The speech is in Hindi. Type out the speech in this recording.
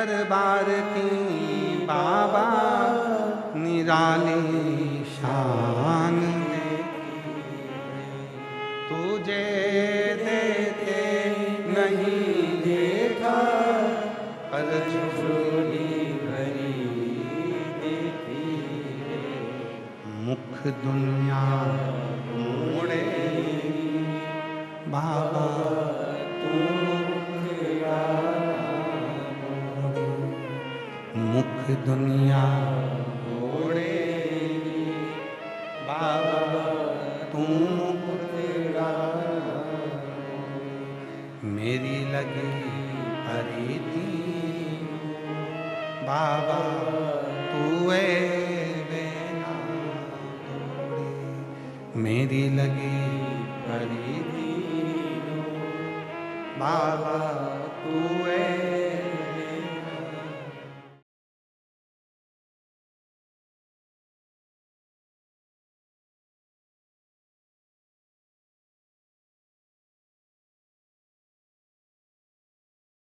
दरबार की बाबा निराली शान तुझे देते नहीं देखा पर झोली भरी देखी मुख दुनिया मोड़े बाबा तू मुख दुनिया मोड़े बाबा तू मेरी लगी हरी थी बाबा तू वेना तोड़ी मेरी लगी हरी थी बाबा तू